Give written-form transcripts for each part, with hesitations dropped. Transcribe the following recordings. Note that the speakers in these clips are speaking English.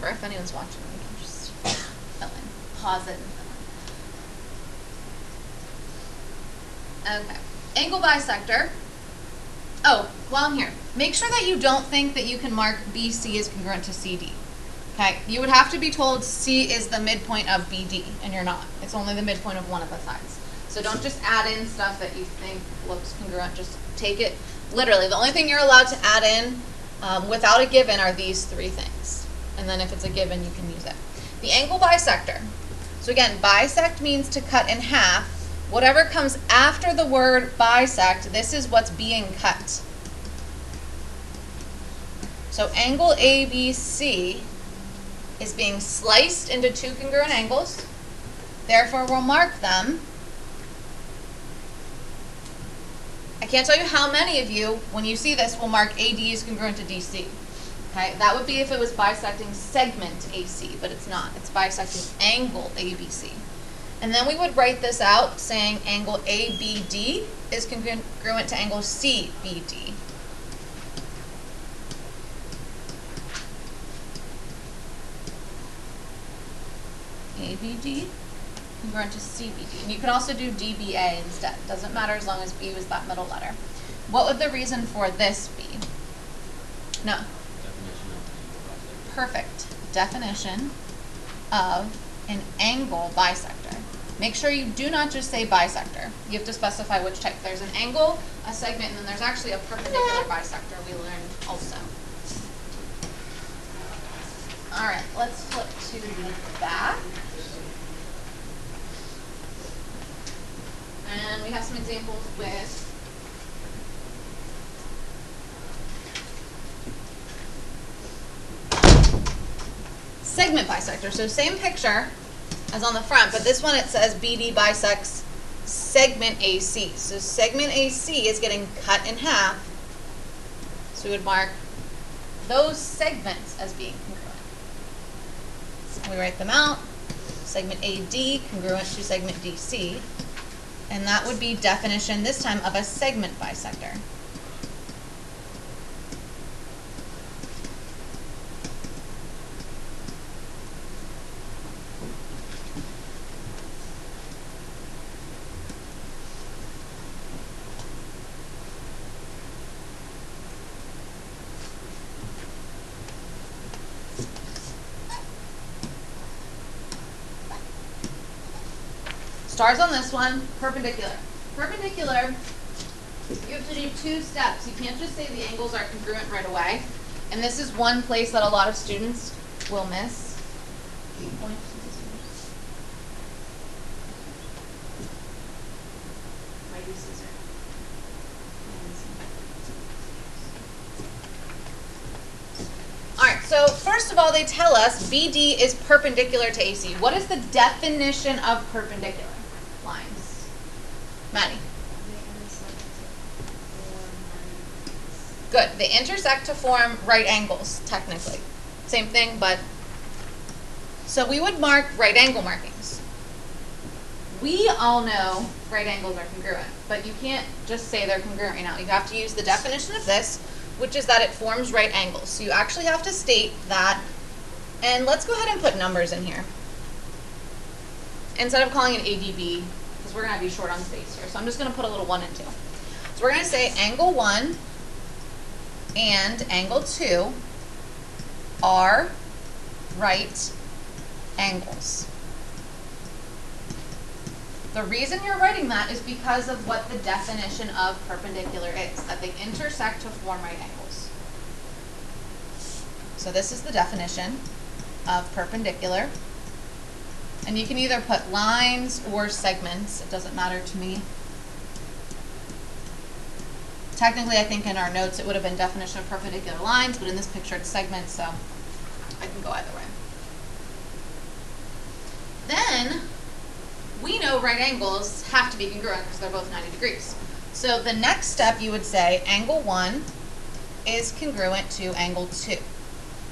remember. If anyone's watching, we can just fill in. Pause it and fill in. Okay. Angle bisector. Oh, while I'm here, make sure that you don't think that you can mark BC as congruent to CD. Okay, you would have to be told C is the midpoint of BD, and you're not. It's only the midpoint of one of the sides. So don't just add in stuff that you think looks congruent. Just take it literally. The only thing you're allowed to add in without a given are these three things. And then if it's a given, you can use it. The angle bisector. So again, bisect means to cut in half. Whatever comes after the word bisect, this is what's being cut. So angle ABC is being sliced into two congruent angles. Therefore, we'll mark them. I can't tell you how many of you, when you see this, will mark AD is congruent to DC. Okay, that would be if it was bisecting segment AC, but it's not. It's bisecting angle ABC. And then we would write this out saying angle ABD is congruent to angle CBD. ABD congruent to CBD. And you can also do DBA instead. Doesn't matter as long as B was that middle letter. What would the reason for this be? No. Perfect. Definition of an angle bisector. Make sure you do not just say bisector. You have to specify which type. There's an angle, a segment, and then there's actually a perpendicular bisector we learned also. All right, let's flip to the back. And we have some examples with segment bisector. So same picture as on the front, but this one it says BD bisects segment AC. So segment AC is getting cut in half. So we would mark those segments as being congruent. We write them out. Segment AD congruent to segment DC. And that would be definition this time of a segment bisector. Stars on this one, perpendicular. Perpendicular, you have to do two steps. You can't just say the angles are congruent right away. And this is one place that a lot of students will miss. Alright, so first of all, they tell us BD is perpendicular to AC. What is the definition of perpendicular lines? Maddie? Good. They intersect to form right angles, technically. Same thing, but... So we would mark right angle markings. We all know right angles are congruent, but you can't just say they're congruent right now. You have to use the definition of this, which is that it forms right angles. So you actually have to state that, and let's go ahead and put numbers in here. Instead of calling it ADB, because we're going to be short on space here. So I'm just going to put a little 1 and 2. So we're going to say angle 1 and angle 2 are right angles. The reason you're writing that is because of what the definition of perpendicular is, that they intersect to form right angles. So this is the definition of perpendicular. And you can either put lines or segments. It doesn't matter to me. Technically, I think in our notes it would have been definition of perpendicular lines, but in this picture it's segments, so I can go either way. Then, we know right angles have to be congruent because they're both 90 degrees. So the next step you would say angle 1 is congruent to angle 2.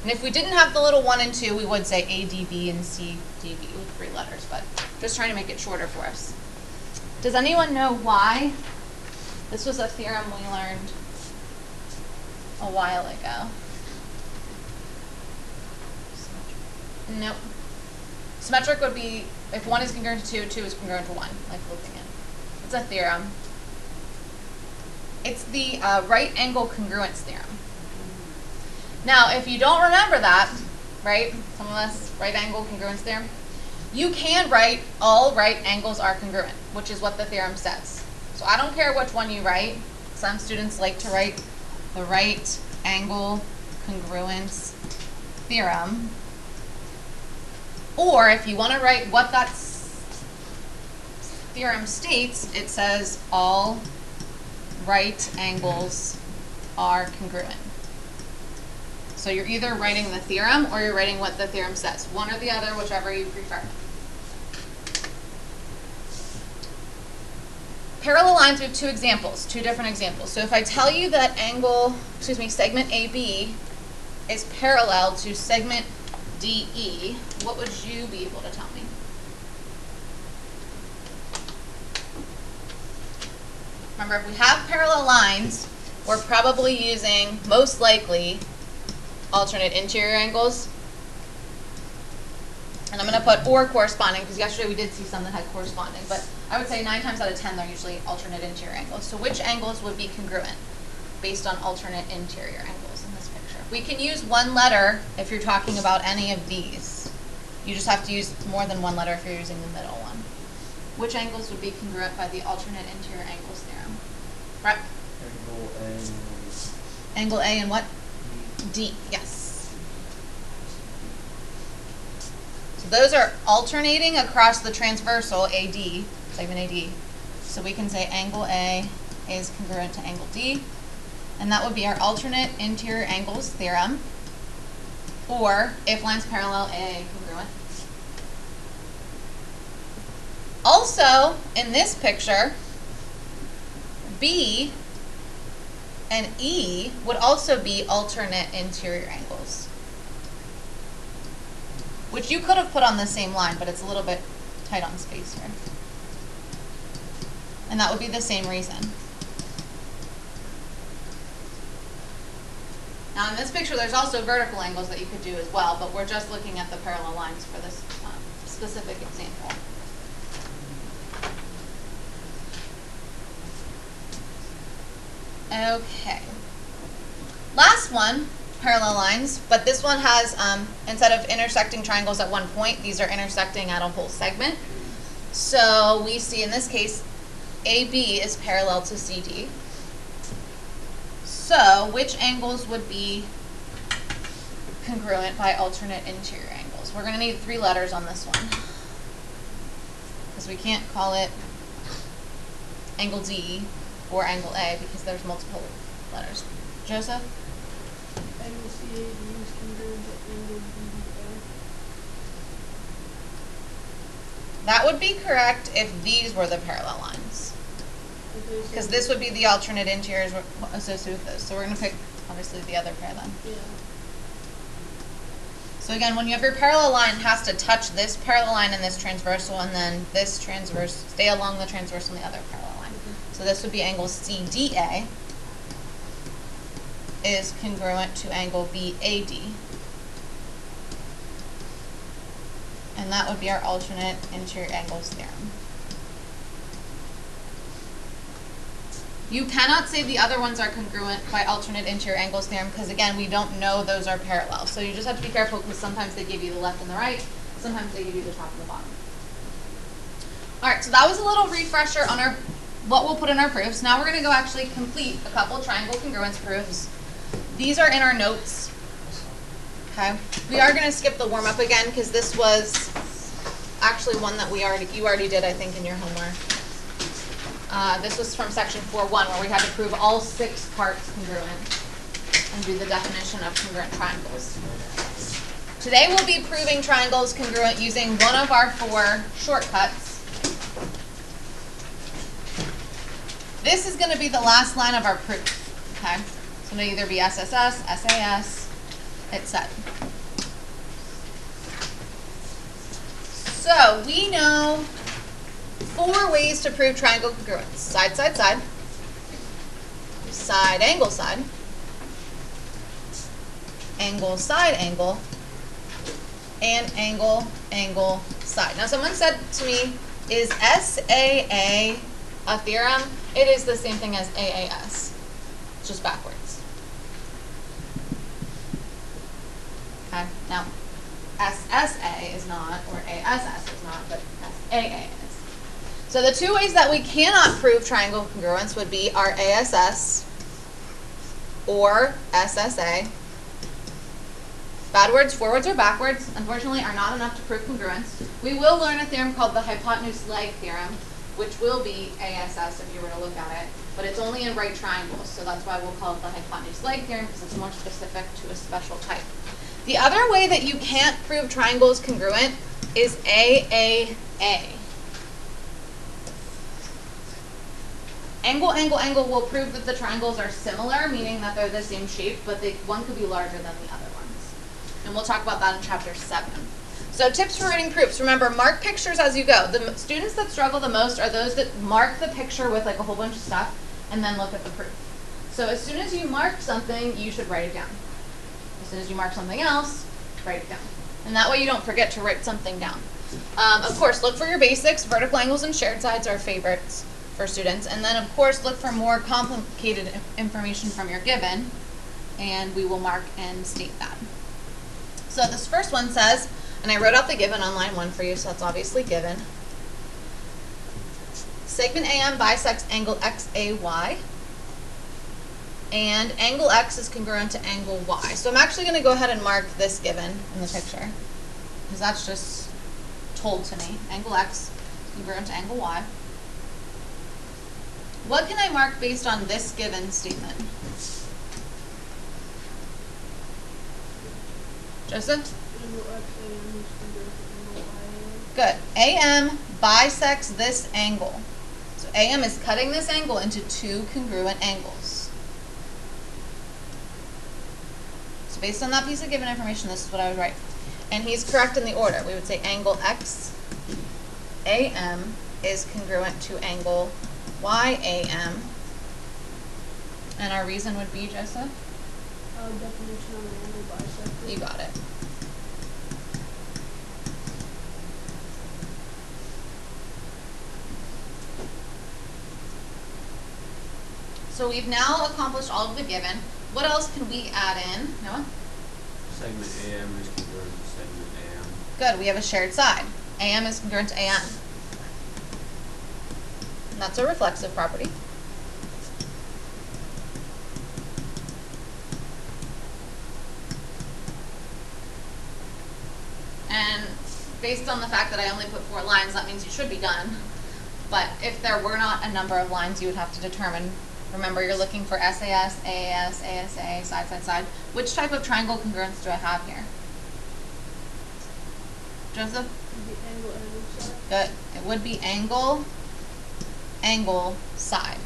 And if we didn't have the little 1 and 2, we would say ADB and CDB with 3 letters, but just trying to make it shorter for us. Does anyone know why? This was a theorem we learned a while ago. Nope. Symmetric would be if 1 is congruent to 2, 2 is congruent to 1, like looping it. It's a theorem. It's the right angle congruence theorem. Now, if you don't remember that, right, some of us, right angle congruence theorem, you can write all right angles are congruent, which is what the theorem says. So I don't care which one you write. Some students like to write the right angle congruence theorem. Or if you want to write what that theorem states, it says all right angles are congruent. So you're either writing the theorem or you're writing what the theorem says. One or the other, whichever you prefer. Parallel lines, we have two different examples. So if I tell you that segment AB is parallel to segment DE, what would you be able to tell me? Remember, if we have parallel lines, we're probably using, most likely, alternate interior angles. And I'm going to put or corresponding, because yesterday we did see some that had corresponding, but I would say 9 times out of 10 they're usually alternate interior angles. So which angles would be congruent based on alternate interior angles in this picture? We can use one letter if you're talking about any of these. You just have to use more than one letter if you're using the middle one. Which angles would be congruent by the alternate interior angles theorem? Right? Angle A and what? D, yes. So those are alternating across the transversal AD, segment AD. So we can say angle A is congruent to angle D, and that would be our alternate interior angles theorem, or if lines parallel, AA congruent. Also, in this picture, B and E would also be alternate interior angles, which you could have put on the same line, but it's a little bit tight on space here. And that would be the same reason. Now in this picture there's also vertical angles that you could do as well, but we're just looking at the parallel lines for this specific example. Okay. Last one, parallel lines, but this one has, instead of intersecting triangles at one point, these are intersecting at a whole segment. So we see in this case, AB is parallel to CD. So which angles would be congruent by alternate interior angles? We're going to need 3 letters on this one, because we can't call it angle D or angle A because there's multiple letters. Joseph? Angle CAD is congruent to angle BDA. That would be correct if these were the parallel lines, because this would be the alternate interiors associated with this. So we're going to pick, obviously, the other pair then. Yeah. So again, when you have your parallel line, it has to touch this parallel line and this transversal, and then this transverse, stay along the transversal and the other parallel line. So this would be angle CDA is congruent to angle BAD. And that would be our alternate interior angles theorem. You cannot say the other ones are congruent by alternate interior angles theorem because, again, we don't know those are parallel. So you just have to be careful because sometimes they give you the left and the right, sometimes they give you the top and the bottom. All right, so that was a little refresher on our what we'll put in our proofs. Now we're going to go actually complete a couple triangle congruence proofs. These are in our notes. Okay, we are going to skip the warm-up again because this was actually one that you already did, I think, in your homework. This was from section 4.1 where we had to prove all 6 parts congruent and do the definition of congruent triangles. Today we'll be proving triangles congruent using one of our 4 shortcuts. This is going to be the last line of our proof. Okay, so it'll either be SSS, SAS, etc. So we know 4 ways to prove triangle congruence: side, side, side, side, angle, and angle, angle, side. Now someone said to me, is SAA a theorem? It is the same thing as AAS, it's just backwards. Okay, now SSA is not, or ASS is not, but SAA is. So the two ways that we cannot prove triangle congruence would be our ASS or SSA. Bad words, forwards or backwards, unfortunately are not enough to prove congruence. We will learn a theorem called the hypotenuse leg theorem, which will be ASS if you were to look at it, but it's only in right triangles, so that's why we'll call it the hypotenuse leg theorem, because it's more specific to a special type. The other way that you can't prove triangles congruent is AAA. Angle, angle, angle will prove that the triangles are similar, meaning that they're the same shape, but one could be larger than the other ones. And we'll talk about that in chapter 7. So tips for writing proofs. Remember, mark pictures as you go. The students that struggle the most are those that mark the picture with like a whole bunch of stuff and then look at the proof. So as soon as you mark something, you should write it down. As soon as you mark something else, write it down. And that way you don't forget to write something down. Of course, look for your basics. Vertical angles and shared sides are favorites for students. And then, of course, look for more complicated information from your given, and we will mark and state that. So this first one says, and I wrote out the given on line 1 for you, so that's obviously given. Segment AM bisects angle XAY, and angle X is congruent to angle Y. So I'm actually going to go ahead and mark this given in the picture, because that's just told to me. Angle X is congruent to angle Y. What can I mark based on this given statement? Joseph? Good. AM bisects this angle. So AM is cutting this angle into two congruent angles. So based on that piece of given information, this is what I would write. And he's correct in the order. We would say angle X AM is congruent to angle YAM. And our reason would be, Joseph? Definition of an angle bisector. You got it. So we've now accomplished all of the given. What else can we add in? Noah? Segment AM is congruent to segment AM. Good, we have a shared side. AM is congruent to AM. And that's a reflexive property. And based on the fact that I only put 4 lines, that means you should be done. But if there were not a number of lines, you would have to determine. Remember, you're looking for SAS, AAS, ASA, side, side, side. Which type of triangle congruence do I have here? Joseph? The angle, angle, side. Good. It would be angle, angle, side.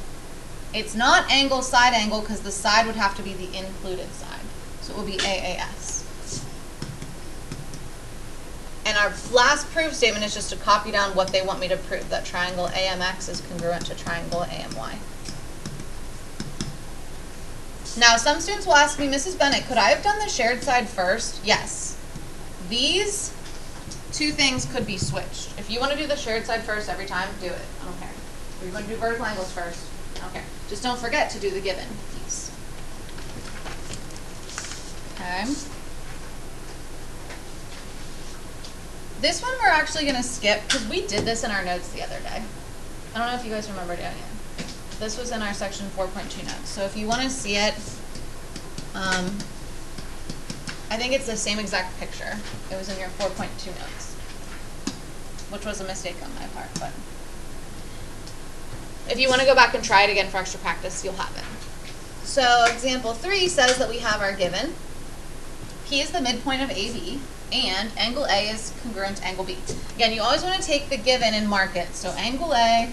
It's not angle, side, angle, because the side would have to be the included side. So it would be AAS. And our last proof statement is just to copy down what they want me to prove, that triangle AMX is congruent to triangle AMY. Now, some students will ask me, Mrs. Bennett, could I have done the shared side first? Yes. These two things could be switched. If you want to do the shared side first every time, do it. I don't care. If you want to do vertical angles first, I don't care. Just don't forget to do the given piece. Okay. This one we're actually going to skip because we did this in our notes the other day. I don't know if you guys remember doing it. This was in our section 4.2 notes. So if you want to see it, I think it's the same exact picture. It was in your 4.2 notes, which was a mistake on my part. But if you want to go back and try it again for extra practice, you'll have it. So example 3 says that we have our given. P is the midpoint of AB, and angle A is congruent to angle B. Again, you always want to take the given and mark it. So angle A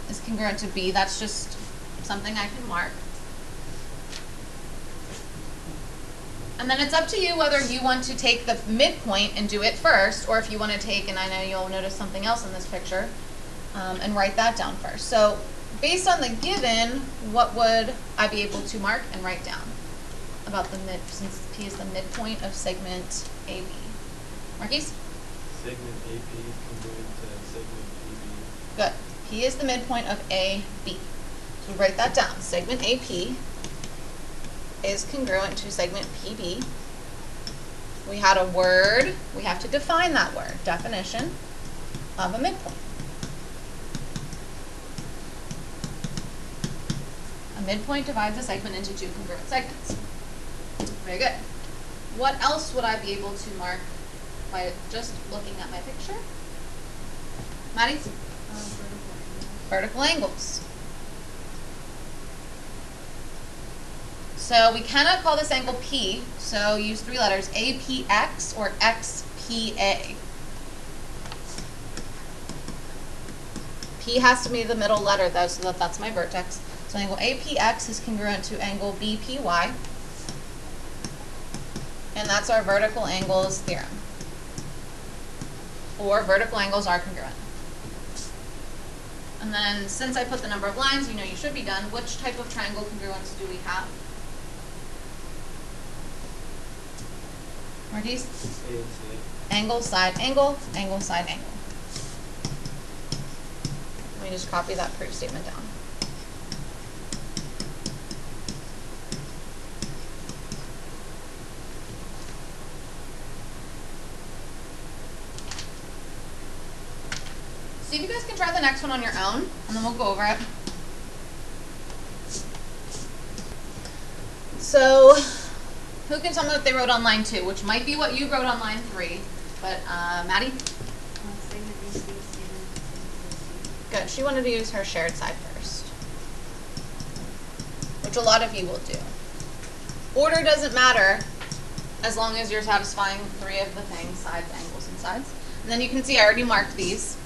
is congruent to B. That's just something I can mark. And then it's up to you whether you want to take the midpoint and do it first, or if you want to take, and I know you'll notice something else in this picture, and write that down first. So based on the given, what would I be able to mark and write down about the mid, since P is the midpoint of segment AB? Marquise? Segment AP congruent to segment PB. Good. P is the midpoint of AB. So write that down. Segment AP is congruent to segment PB. We had a word. We have to define that word. Definition of a midpoint. A midpoint divides a segment into two congruent segments. Very good. What else would I be able to mark by just looking at my picture? Maddie? Vertical angles. So we cannot call this angle P, so use 3 letters, APX or XPA. P has to be the middle letter though, so that's my vertex. So angle APX is congruent to angle BPY, and that's our vertical angles theorem. Or vertical angles are congruent. And then since I put the number of lines, you know you should be done. Which type of triangle congruence do we have? Marquise? Angle, side, angle, angle, side, angle. Let me just copy that proof statement down. See if you guys can try the next one on your own, and then we'll go over it. So, who can tell me what they wrote on line 2, which might be what you wrote on line 3, but Maddie? Good, she wanted to use her shared side first, which a lot of you will do. Order doesn't matter as long as you're satisfying 3 of the things, sides, angles, and sides. And then you can see I already marked these.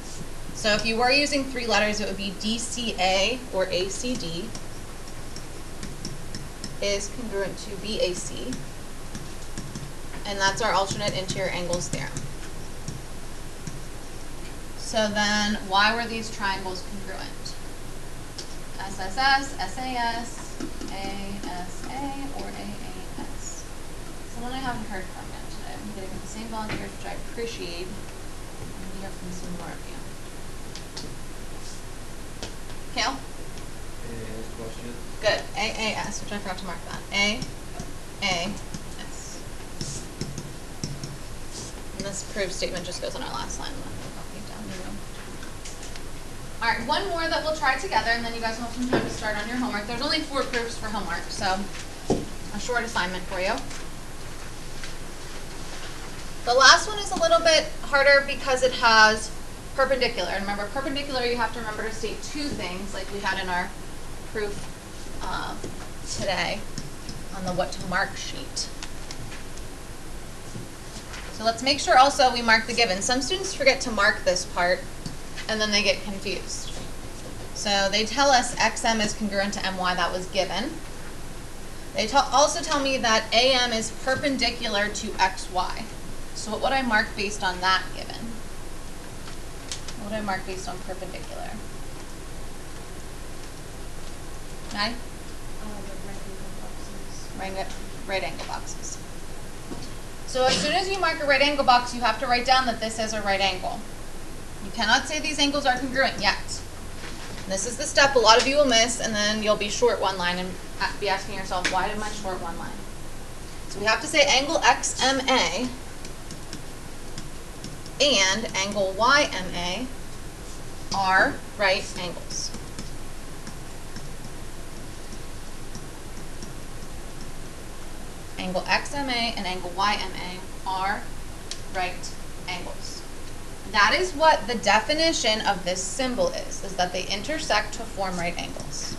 So if you were using 3 letters, it would be DCA or ACD is congruent to BAC. And that's our alternate interior angles theorem. So then, why were these triangles congruent? SSS, SAS, ASA, or AAS? Someone I haven't heard from yet today. I'm getting with the same volunteers, which I appreciate. I'm going to hear from some more of you. Kale? AAS question. Good. AAS, which I forgot to mark that. AAS. And this proof statement just goes on our last line. I'm not going to copy it down in the room. All right, one more that we'll try together, and then you guys will have some time to start on your homework. There's only 4 proofs for homework, so a short assignment for you. The last one is a little bit harder because it has perpendicular. And remember, perpendicular, you have to remember to state 2 things like we had in our proof today on the what to mark sheet. So let's make sure also we mark the given. Some students forget to mark this part and then they get confused. So they tell us XM is congruent to MY, that was given. They also tell me that AM is perpendicular to XY. So what would I mark based on that given? What would I mark based on perpendicular? Okay? Right angle boxes. So as soon as you mark a right angle box, you have to write down that this is a right angle. You cannot say these angles are congruent yet. And this is the step a lot of you will miss, and then you'll be short one line and be asking yourself, why did I short one line? So we have to say angle XMA and angle YMA are right angles. Angle XMA and angle YMA are right angles. That is what the definition of this symbol is that they intersect to form right angles.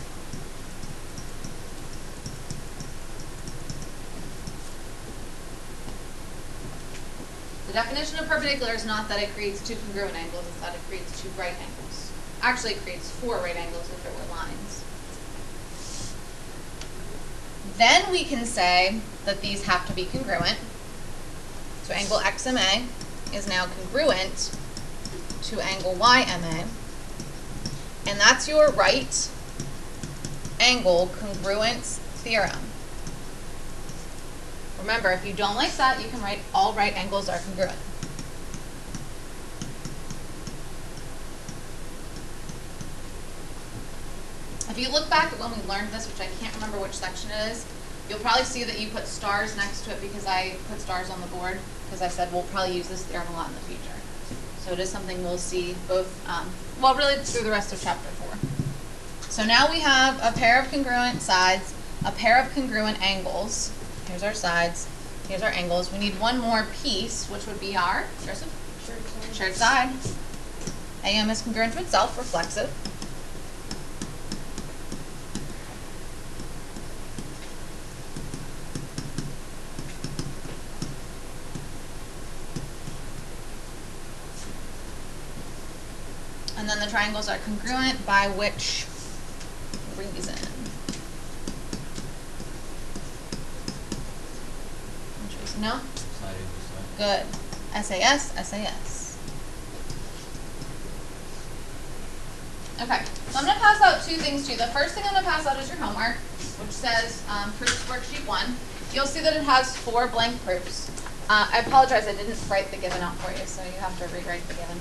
The definition of perpendicular is not that it creates 2 congruent angles, it's that it creates 2 right angles. Actually, it creates 4 right angles if it were lines. Then we can say that these have to be congruent. So angle XMA is now congruent to angle YMA. And that's your right angle congruence theorem. Remember, if you don't like that, you can write all right angles are congruent. If you look back at when we learned this, which I can't remember which section it is, you'll probably see that you put stars next to it because I put stars on the board, because I said we'll probably use this theorem a lot in the future. So it is something we'll see both, well, really through the rest of chapter 4. So now we have a pair of congruent sides, a pair of congruent angles. Here's our sides, here's our angles. We need one more piece, which would be our shared side. AM is congruent to itself, reflexive. And then the triangles are congruent by which reason? Which reason? No? Side equals side. Good. SAS, SAS. Okay, so I'm going to pass out 2 things to you. The first thing I'm going to pass out is your homework, which says Proofs Worksheet 1. You'll see that it has 4 blank proofs. I apologize, I didn't write the given out for you, so you have to rewrite the given.